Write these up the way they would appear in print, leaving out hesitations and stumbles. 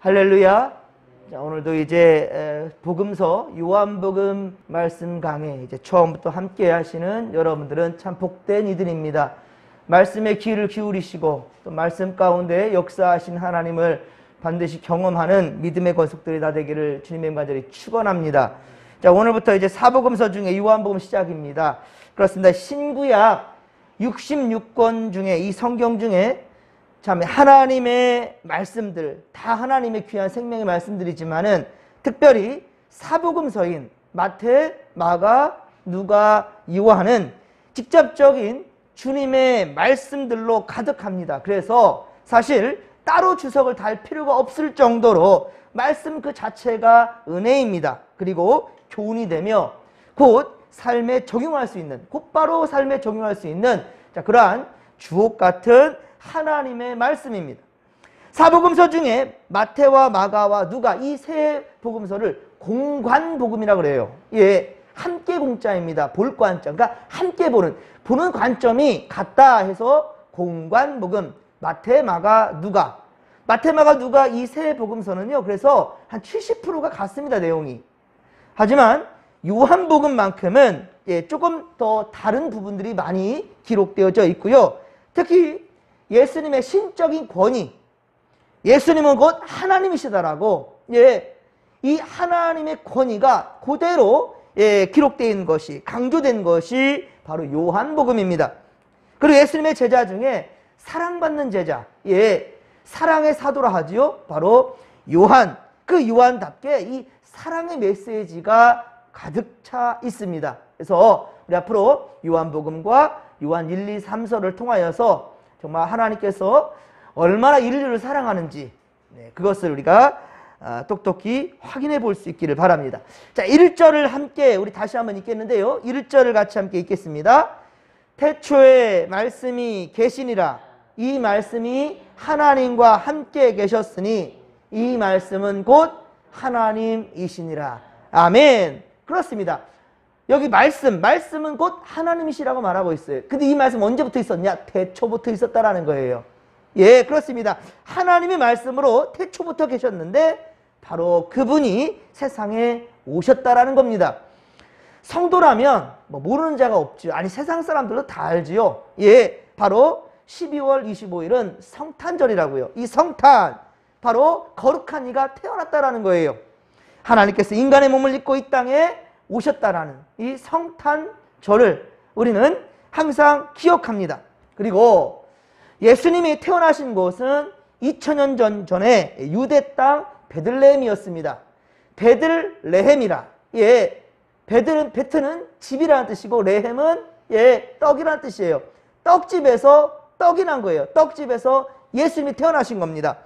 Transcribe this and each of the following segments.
할렐루야. 자, 오늘도 이제 복음서 요한복음 말씀 강해 이제 처음부터 함께 하시는 여러분들은 참 복된 이들입니다. 말씀에 귀를 기울이시고 또 말씀 가운데 역사하신 하나님을 반드시 경험하는 믿음의 권속들이 다 되기를 주님의 간절히 축원합니다. 자, 오늘부터 이제 사복음서 중에 요한복음 시작입니다. 그렇습니다. 신구약 66권 중에 이 성경 중에 참 하나님의 말씀들, 다 하나님의 귀한 생명의 말씀들이지만은 특별히 사복음서인 마태, 마가, 누가, 요한은 직접적인 주님의 말씀들로 가득합니다. 그래서 사실 따로 주석을 달 필요가 없을 정도로 말씀 그 자체가 은혜입니다. 그리고 교훈이 되며 곧 삶에 적용할 수 있는, 곧바로 삶에 적용할 수 있는 그러한 주옥 같은 하나님의 말씀입니다. 사복음서 중에 마태와 마가와 누가 이 세 복음서를 공관복음이라고 그래요. 예, 함께 공자입니다. 볼 관점, 그러니까 함께 보는 관점이 같다 해서 공관복음. 마태, 마가, 누가. 마태, 마가, 누가 이 세 복음서는요, 그래서 한 70%가 같습니다, 내용이. 하지만 요한복음만큼은 조금 더 다른 부분들이 많이 기록되어져 있고요. 특히 예수님의 신적인 권위, 예수님은 곧 하나님이시다라고, 이 하나님의 권위가 그대로 기록되어 있는 것이, 강조된 것이 바로 요한복음입니다. 그리고 예수님의 제자 중에 사랑받는 제자, 사랑의 사도라 하지요. 바로 요한, 그 요한답게 이 사랑의 메시지가 가득 차 있습니다. 그래서 우리 앞으로 요한복음과 요한 1, 2, 3서를 통하여서 정말 하나님께서 얼마나 인류를 사랑하는지 그것을 우리가 똑똑히 확인해 볼 수 있기를 바랍니다. 자, 1절을 함께 우리 다시 한번 읽겠는데요. 1절을 같이 함께 읽겠습니다. 태초에 말씀이 계시니라. 이 말씀이 하나님과 함께 계셨으니 이 말씀은 곧 하나님이시니라. 아멘. 그렇습니다. 여기 말씀은 곧 하나님이시라고 말하고 있어요. 근데 이 말씀 언제부터 있었냐? 태초부터 있었다라는 거예요. 예, 그렇습니다. 하나님의 말씀으로 태초부터 계셨는데 바로 그분이 세상에 오셨다라는 겁니다. 성도라면 뭐 모르는 자가 없죠. 아니, 세상 사람들도 다 알지요. 예, 바로 12월 25일은 성탄절이라고요. 이 성탄, 바로 거룩한 이가 태어났다라는 거예요. 하나님께서 인간의 몸을 입고 이 땅에 오셨다라는 이 성탄절을 우리는 항상 기억합니다. 그리고 예수님이 태어나신 곳은 2000년 전에 유대 땅 베들레헴이었습니다. 베들레헴이라. 베트는 집이라는 뜻이고 레헴은 떡이라는 뜻이에요. 떡집에서 떡이 난 거예요. 떡집에서 예수님이 태어나신 겁니다.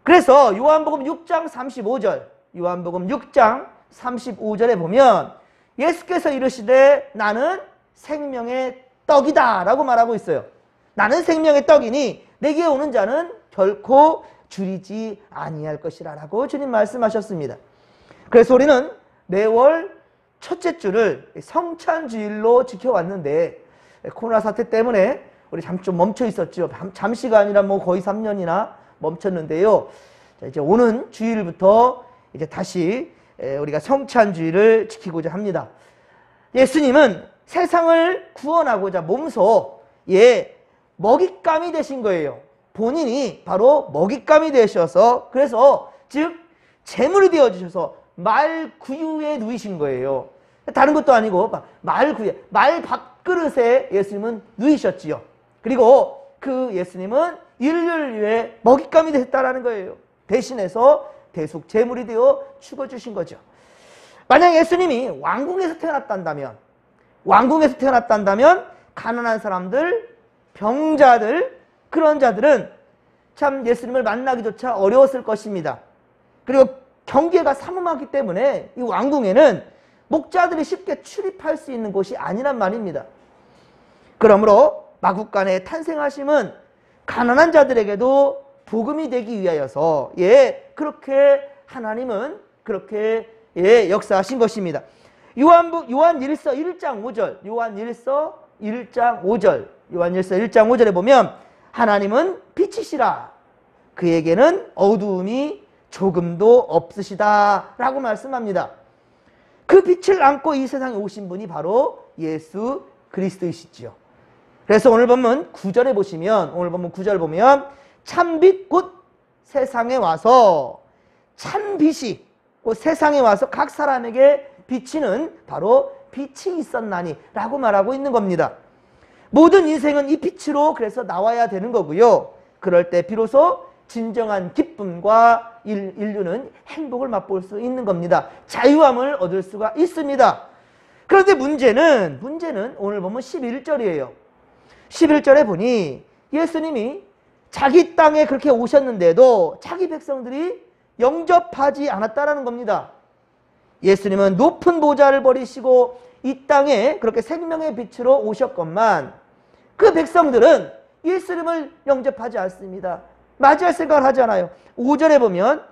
그래서 요한복음 6장 35절, 요한복음 6장 35절에 보면 예수께서 이르시되 나는 생명의 떡이다 라고 말하고 있어요. 나는 생명의 떡이니 내게 오는 자는 결코 줄이지 아니할 것이라 라고 주님 말씀하셨습니다. 그래서 우리는 매월 첫째 주를 성찬주일로 지켜왔는데 코로나 사태 때문에 우리 좀 멈춰 있었죠. 잠시가 아니라 뭐 거의 3년이나 멈췄는데요. 자, 이제 오는 주일부터 이제 다시 우리가 성찬주의를 지키고자 합니다. 예수님은 세상을 구원하고자 몸소 먹잇감이 되신 거예요. 본인이 바로 먹잇감이 되셔서, 그래서 즉 제물이 되어주셔서 말구유에 누이신 거예요. 다른 것도 아니고 말구유에, 말 밥그릇에 예수님은 누이셨지요. 그리고 그 예수님은 인류를 위해 먹잇감이 됐다라는 거예요. 대신해서 대속 제물이 되어 죽어주신 거죠. 만약 예수님이 왕궁에서 태어났단다면 가난한 사람들, 병자들, 그런 자들은 참 예수님을 만나기조차 어려웠을 것입니다. 그리고 경계가 삼엄하기 때문에 이 왕궁에는 목자들이 쉽게 출입할 수 있는 곳이 아니란 말입니다. 그러므로 마국간에 탄생하심은 가난한 자들에게도 복음이 되기 위하여서 그렇게 하나님은 그렇게 역사하신 것입니다. 요한 1서 1장 5절, 요한 1서 1장 5절에 보면 하나님은 빛이시라. 그에게는 어두움이 조금도 없으시다 라고 말씀합니다. 그 빛을 안고 이 세상에 오신 분이 바로 예수 그리스도이시지요. 그래서 오늘 본문 9절에 보시면, 오늘 본문 9절 보면 참빛 곧 세상에 와서, 참빛이 곧 세상에 와서 각 사람에게 비치는 바로 빛이 있었나니 라고 말하고 있는 겁니다. 모든 인생은 이 빛으로 그래서 나와야 되는 거고요. 그럴 때 비로소 진정한 기쁨과 인류는 행복을 맛볼 수 있는 겁니다. 자유함을 얻을 수가 있습니다. 그런데 문제는 오늘 보면 11절이에요. 11절에 보니 예수님이 자기 땅에 그렇게 오셨는데도 자기 백성들이 영접하지 않았다라는 겁니다. 예수님은 높은 보좌를 버리시고 이 땅에 그렇게 생명의 빛으로 오셨건만 그 백성들은 예수님을 영접하지 않습니다. 맞이할 생각을 하지 않아요. 5절에 보면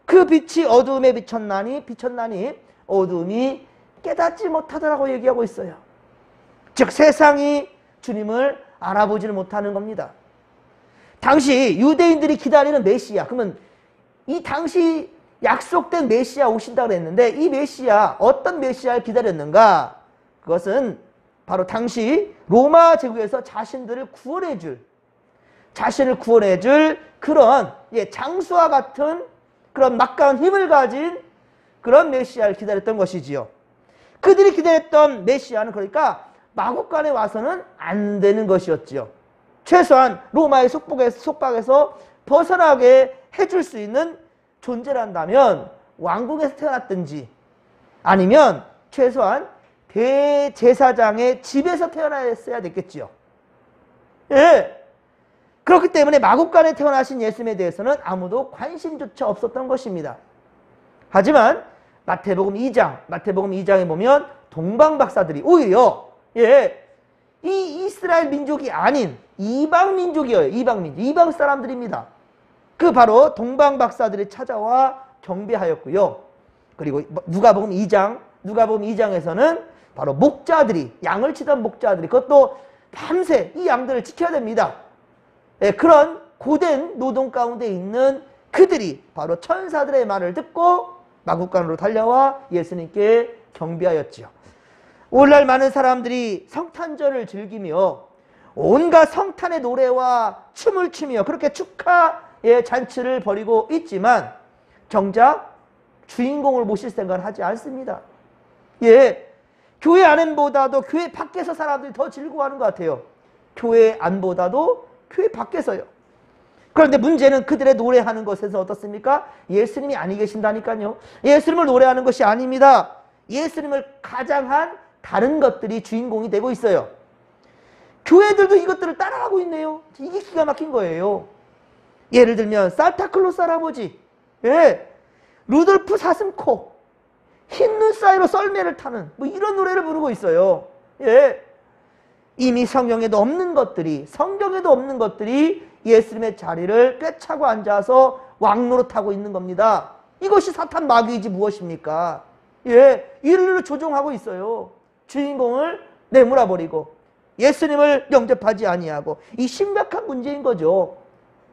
그 빛이 어두움에 비쳤나니 어두움이 깨닫지 못하더라고 얘기하고 있어요. 즉 세상이 주님을 알아보지를 못하는 겁니다. 당시 유대인들이 기다리는 메시아, 그러면 이 당시 약속된 메시아 오신다고 그랬는데 이 메시아, 어떤 메시아를 기다렸는가? 그것은 바로 당시 로마 제국에서 자신을 구원해 줄 그런 장수와 같은 그런 막강한 힘을 가진 그런 메시아를 기다렸던 것이지요. 그들이 기다렸던 메시아는 그러니까 마국간에 와서는 안 되는 것이었지요. 최소한 로마의 속박에서 벗어나게 해줄 수 있는 존재란다면 왕국에서 태어났든지 아니면 최소한 대제사장의 집에서 태어났어야 됐겠지요. 예. 그렇기 때문에 마국간에 태어나신 예수님에 대해서는 아무도 관심조차 없었던 것입니다. 하지만 마태복음 2장에 보면 동방박사들이 오히려 이 이스라엘 민족이 아닌 이방 민족이에요. 이방 사람들입니다. 그 바로 동방박사들이 찾아와 경배하였고요. 그리고 누가복음 2장에서는 바로 목자들이, 양을 치던 목자들이, 그것도 밤새 이 양들을 지켜야 됩니다. 그런 고된 노동 가운데 있는 그들이 바로 천사들의 말을 듣고 마국간으로 달려와 예수님께 경배하였지요. 오늘날 많은 사람들이 성탄절을 즐기며 온갖 성탄의 노래와 춤을 추며 그렇게 축하의 잔치를 벌이고 있지만 정작 주인공을 모실 생각을 하지 않습니다. 교회 안보다도 교회 밖에서 사람들이 더 즐거워하는 것 같아요. 교회 안보다도 교회 밖에서요. 그런데 문제는 그들의 노래하는 것에서 어떻습니까? 예수님이 아니 계신다니까요. 예수님을 노래하는 것이 아닙니다. 예수님을 가장한 다른 것들이 주인공이 되고 있어요. 교회들도 이것들을 따라하고 있네요. 이게 기가 막힌 거예요. 예를 들면 산타클로스 할아버지, 루돌프 사슴코, 흰 눈 사이로 썰매를 타는 이런 노래를 부르고 있어요. 이미 성경에도 없는 것들이 예수님의 자리를 꿰차고 앉아서 왕노릇하고 있는 겁니다. 이것이 사탄 마귀이지 무엇입니까? 인류를 조종하고 있어요. 주인공을 내몰아버리고 예수님을 영접하지 아니하고, 이 심각한 문제인 거죠.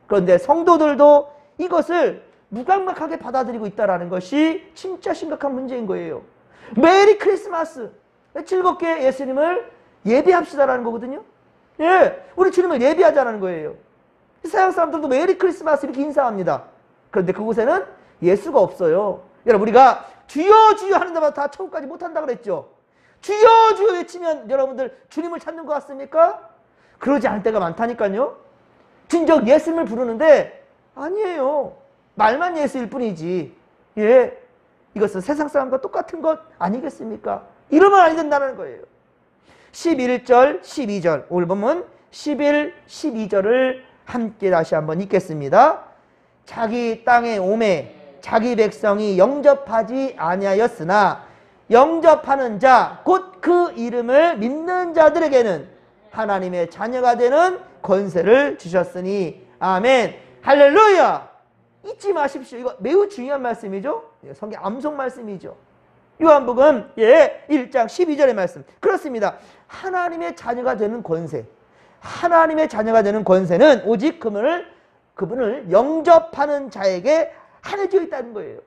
그런데 성도들도 이것을 무감각하게 받아들이고 있다는 것이 진짜 심각한 문제인 거예요. 메리 크리스마스, 즐겁게 예수님을 예배합시다라는 거거든요. 우리 주님을 예배하자는 거예요. 서양 사람들도 메리 크리스마스 이렇게 인사합니다. 그런데 그곳에는 예수가 없어요. 여러분, 우리가 주여 주여 하는 데마다 다 천국까지 못한다 그랬죠. 주여 주여 외치면 여러분들 주님을 찾는 것 같습니까? 그러지 않을 때가 많다니까요. 진정 예수님을 부르는데 아니에요. 말만 예수일 뿐이지. 이것은 세상 사람과 똑같은 것 아니겠습니까? 이러면 안 된다는 거예요. 11절, 12절, 오늘 보면 11, 12절을 함께 다시 한번 읽겠습니다. 자기 땅에 오매 자기 백성이 영접하지 아니하였으나 영접하는 자, 곧 그 이름을 믿는 자들에게는 하나님의 자녀가 되는 권세를 주셨으니 아멘. 할렐루야. 잊지 마십시오. 이거 매우 중요한 말씀이죠. 성경 암송 말씀이죠. 요한복음 1장 12절의 말씀. 그렇습니다. 하나님의 자녀가 되는 권세, 하나님의 자녀가 되는 권세는 오직 그분을 영접하는 자에게 한해져 있다는 거예요.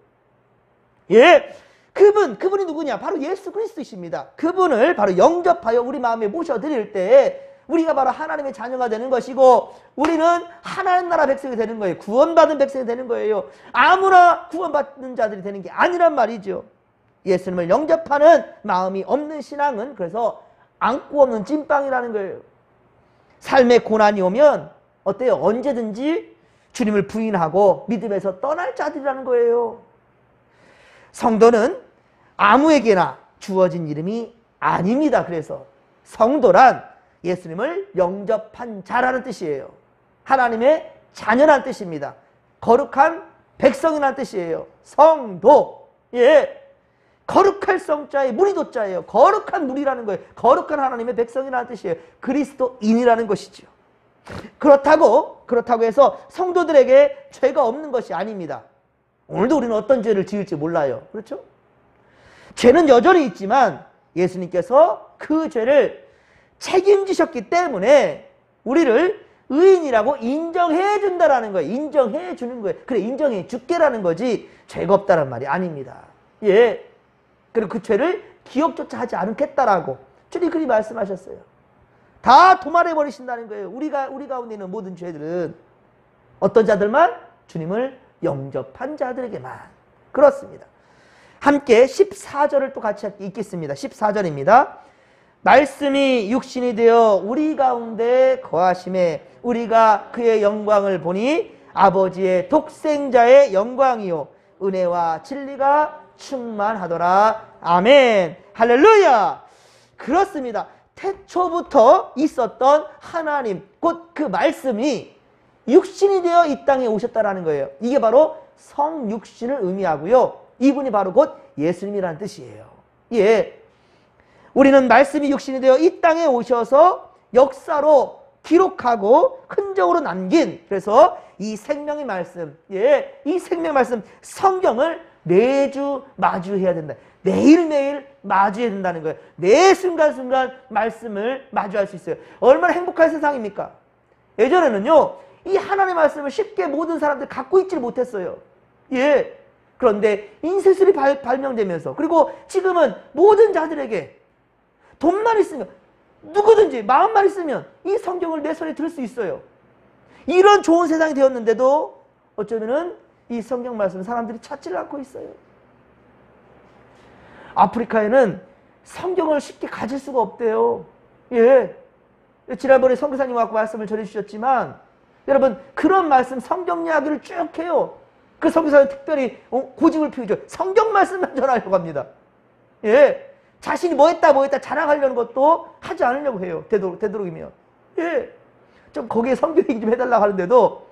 예, 그분이 누구냐? 바로 예수 그리스도이십니다. 그분을 바로 영접하여 우리 마음에 모셔드릴 때 우리가 바로 하나님의 자녀가 되는 것이고 우리는 하나님 나라 백성이 되는 거예요. 구원받은 백성이 되는 거예요. 아무나 구원받는 자들이 되는 게 아니란 말이죠. 예수님을 영접하는 마음이 없는 신앙은 그래서 안고 없는 찐빵이라는 거예요. 삶의 고난이 오면 어때요? 언제든지 주님을 부인하고 믿음에서 떠날 자들이라는 거예요. 성도는 아무에게나 주어진 이름이 아닙니다. 그래서 성도란 예수님을 영접한 자라는 뜻이에요. 하나님의 자녀라는 뜻입니다. 거룩한 백성이라는 뜻이에요. 성도. 예. 거룩할 성자에 무리도자예요. 거룩한 무리라는 거예요. 거룩한 하나님의 백성이라는 뜻이에요. 그리스도인이라는 것이죠. 그렇다고 해서 성도들에게 죄가 없는 것이 아닙니다. 오늘도 우리는 어떤 죄를 지을지 몰라요. 그렇죠? 죄는 여전히 있지만 예수님께서 그 죄를 책임지셨기 때문에 우리를 의인이라고 인정해 준다라는 거예요. 인정해 주는 거예요. 그래, 인정해 줄게라는 거지 죄가 없다는 말이 아닙니다. 예. 그리고 그 죄를 기억조차 하지 않겠다라고 주님 그리 말씀하셨어요. 다 도말해 버리신다는 거예요. 우리 가운데 있는 모든 죄들은 어떤 자들만? 주님을 영접한 자들에게만. 그렇습니다. 함께 14절을 또 같이 읽겠습니다. 14절입니다. 말씀이 육신이 되어 우리 가운데 거하심에 우리가 그의 영광을 보니 아버지의 독생자의 영광이요 은혜와 진리가 충만하더라. 아멘. 할렐루야. 그렇습니다. 태초부터 있었던 하나님 곧 그 말씀이 육신이 되어 이 땅에 오셨다라는 거예요. 이게 바로 성육신을 의미하고요. 이분이 바로 곧 예수님이라는 뜻이에요. 예. 우리는 말씀이 육신이 되어 이 땅에 오셔서 역사로 기록하고 흔적으로 남긴 그래서 이 생명의 말씀, 예, 이 생명의 말씀 성경을 매주 마주해야 된다. 매일매일 마주해야 된다는 거예요. 매 순간순간 말씀을 마주할 수 있어요. 얼마나 행복한 세상입니까? 예전에는요, 이 하나님의 말씀을 쉽게 모든 사람들이 갖고 있지를 못했어요. 예. 그런데 인쇄술이 발명되면서 그리고 지금은 모든 자들에게 돈만 있으면 누구든지 마음만 있으면 이 성경을 내 손에 들 수 있어요. 이런 좋은 세상이 되었는데도 어쩌면은 이 성경 말씀 사람들이 찾지를 않고 있어요. 아프리카에는 성경을 쉽게 가질 수가 없대요. 예. 지난번에 선교사님 와서 말씀을 전해주셨지만 여러분 그런 말씀 성경 이야기를 쭉 해요. 그 선교사님 특별히 고집을 피우죠. 성경 말씀만 전하려고 합니다. 예. 자신이 뭐 했다 자랑하려는 것도 하지 않으려고 해요. 되도록이면. 예. 좀 거기에 성경 얘기 좀 해달라고 하는데도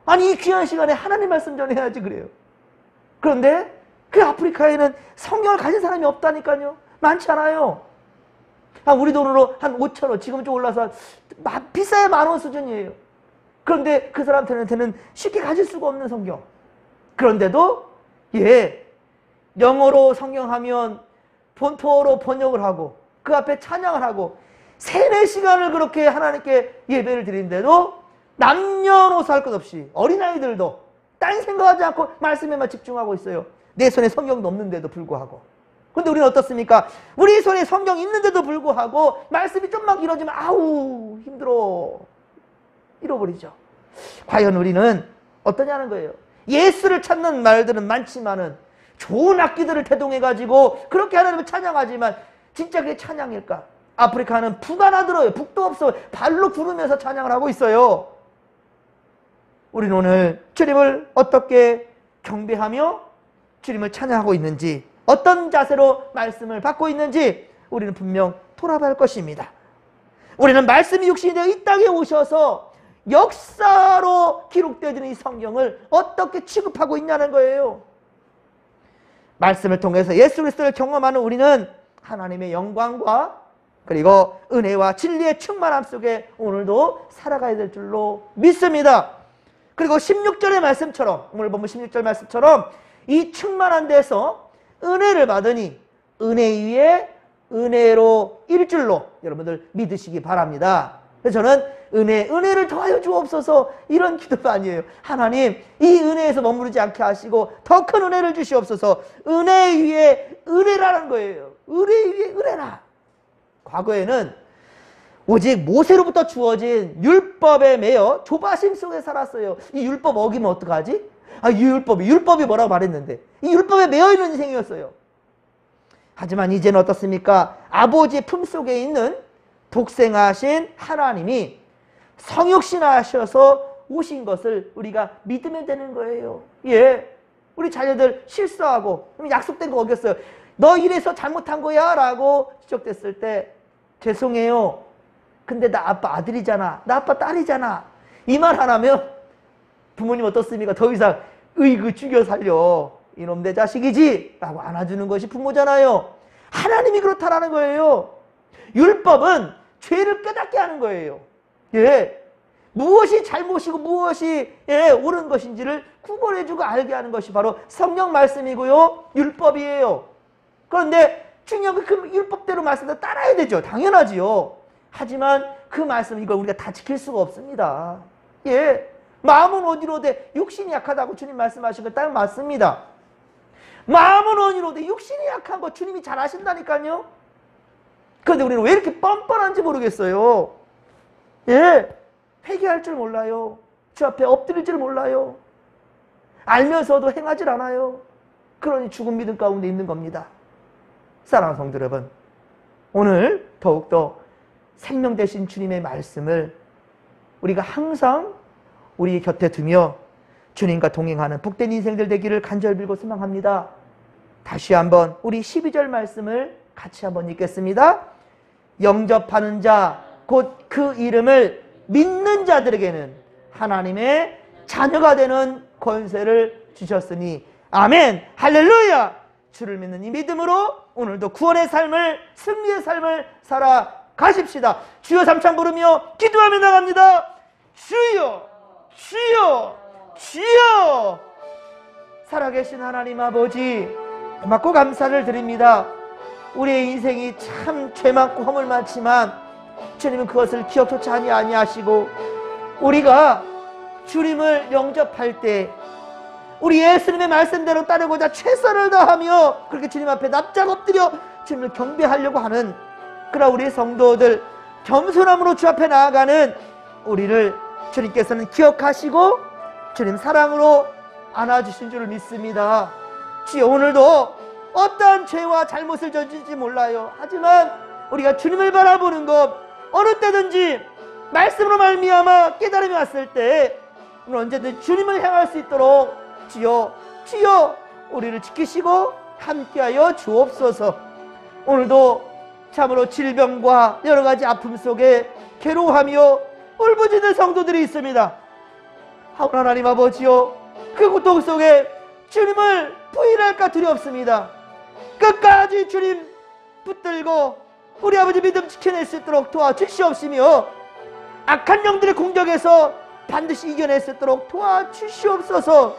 아니 이 귀한 시간에 하나님 말씀 전해야지 그래요. 그런데 그 아프리카에는 성경을 가진 사람이 없다니까요. 많지 않아요. 우리 돈으로 한 5,000원 지금 좀 올라서 비싸야 10,000원 수준이에요. 그런데 그 사람들한테는 쉽게 가질 수가 없는 성경. 그런데도 예 영어로 성경하면 본토어로 번역을 하고 그 앞에 찬양을 하고 3-4시간을 그렇게 하나님께 예배를 드리는데도 남녀노소 할 것 없이 어린아이들도 딴 생각하지 않고 말씀에만 집중하고 있어요. 내 손에 성경도 없는데도 불구하고. 그런데 우리는 어떻습니까? 우리 손에 성경 있는데도 불구하고 말씀이 좀만 길어지면 아우 힘들어 잃어버리죠. 과연 우리는 어떠냐는 거예요. 예수를 찾는 말들은 많지만은 좋은 악기들을 태동해가지고 그렇게 하나님을 찬양하지만 진짜 그게 찬양일까? 아프리카는 북 하나 들어요. 북도 없어. 발로 구르면서 찬양을 하고 있어요. 우리는 오늘 주님을 어떻게 경배하며 주님을 찬양하고 있는지 어떤 자세로 말씀을 받고 있는지 우리는 분명 돌아봐야 할 것입니다. 우리는 말씀이 육신이 되어 이 땅에 오셔서 역사로 기록되어지는 이 성경을 어떻게 취급하고 있냐는 거예요. 말씀을 통해서 예수 그리스도를 경험하는 우리는 하나님의 영광과 그리고 은혜와 진리의 충만함 속에 오늘도 살아가야 될 줄로 믿습니다. 그리고 16절의 말씀처럼 오늘 보면 16절 말씀처럼 이 충만한 데서 은혜를 받으니 은혜 위에 은혜로 일 줄로 여러분들 믿으시기 바랍니다. 그래서 저는 은혜를 더하여 주옵소서. 이런 기도가 아니에요. 하나님, 이 은혜에서 머무르지 않게 하시고 더 큰 은혜를 주시옵소서. 은혜 위에 은혜라는 거예요. 은혜 위에 은혜라. 과거에는 오직 모세로부터 주어진 율법에 매여 조바심 속에 살았어요. 이 율법 어기면 어떡하지? 이 율법이 뭐라고 말했는데, 이 율법에 매여 있는 인생이었어요. 하지만 이제는 어떻습니까? 아버지의 품속에 있는 독생하신 하나님이 성육신하셔서 오신 것을 우리가 믿으면 되는 거예요. 예, 우리 자녀들 실수하고 약속된 거 어겼어요. 너 이래서 잘못한 거야 라고 지적됐을 때, 죄송해요, 근데 나 아빠 아들이잖아, 나 아빠 딸이잖아, 이 말 하나면 부모님 어떻습니까? 더 이상 으이그 죽여 살려, 이놈 내 자식이지 라고 안아주는 것이 부모잖아요. 하나님이 그렇다라는 거예요. 율법은 죄를 깨닫게 하는 거예요. 예, 무엇이 잘못이고 무엇이 옳은 것인지를 구분해주고 알게 하는 것이 바로 성경 말씀이고요, 율법이에요. 그런데 중요한 건 그 율법대로 말씀대로 따라야 되죠. 당연하지요. 하지만 그 말씀, 이걸 우리가 다 지킬 수가 없습니다. 예, 마음은 어디로되 육신이 약하다고 주님 말씀하신 거 딱 맞습니다. 마음은 어디로되 육신이 약한 거 주님이 잘 아신다니까요. 그런데 우리는 왜 이렇게 뻔뻔한지 모르겠어요. 예, 회개할 줄 몰라요. 주 앞에 엎드릴 줄 몰라요. 알면서도 행하질 않아요. 그러니 죽은 믿음 가운데 있는 겁니다. 사랑하는 성도 여러분, 오늘 더욱더 생명 되신 주님의 말씀을 우리가 항상 우리 곁에 두며 주님과 동행하는 복된 인생들 되기를 간절히 빌고 소망합니다. 다시 한번 우리 12절 말씀을 같이 한번 읽겠습니다. 영접하는 자, 곧 그 이름을 믿는 자들에게는 하나님의 자녀가 되는 권세를 주셨으니 아멘, 할렐루야. 주를 믿는 이 믿음으로 오늘도 구원의 삶을, 승리의 삶을 살아가십시다. 주여 삼창 부르며 기도하며 나갑니다. 주여, 주여, 주여. 살아계신 하나님 아버지, 고맙고 감사를 드립니다. 우리의 인생이 참 죄 많고 허물 많지만 주님은 그것을 기억조차 아니하시고, 우리가 주님을 영접할 때 우리 예수님의 말씀대로 따르고자 최선을 다하며 그렇게 주님 앞에 납작 엎드려 주님을 경배하려고 하는 그런 우리 성도들, 겸손함으로 주 앞에 나아가는 우리를 주님께서는 기억하시고 주님 사랑으로 안아주신 줄을 믿습니다. 주여, 오늘도 어떠한 죄와 잘못을 저질지 몰라요. 하지만 우리가 주님을 바라보는 것, 어느 때든지 말씀으로 말미암아 깨달음이 왔을 때 우리는 언제든 주님을 향할 수 있도록 주여, 주여 우리를 지키시고 함께하여 주옵소서. 오늘도 참으로 질병과 여러가지 아픔 속에 괴로워하며 울부짖는 성도들이 있습니다. 하나님 아버지요, 그 고통 속에 주님을 부인할까 두렵습니다. 끝까지 주님 붙들고 우리 아버지 믿음 지켜낼 수 있도록 도와주시옵시며, 악한 영들의 공격에서 반드시 이겨낼 수 있도록 도와주시옵소서.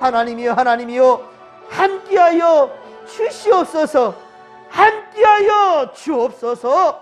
하나님이여, 하나님이여, 함께하여 주시옵소서. 함께하여 주옵소서.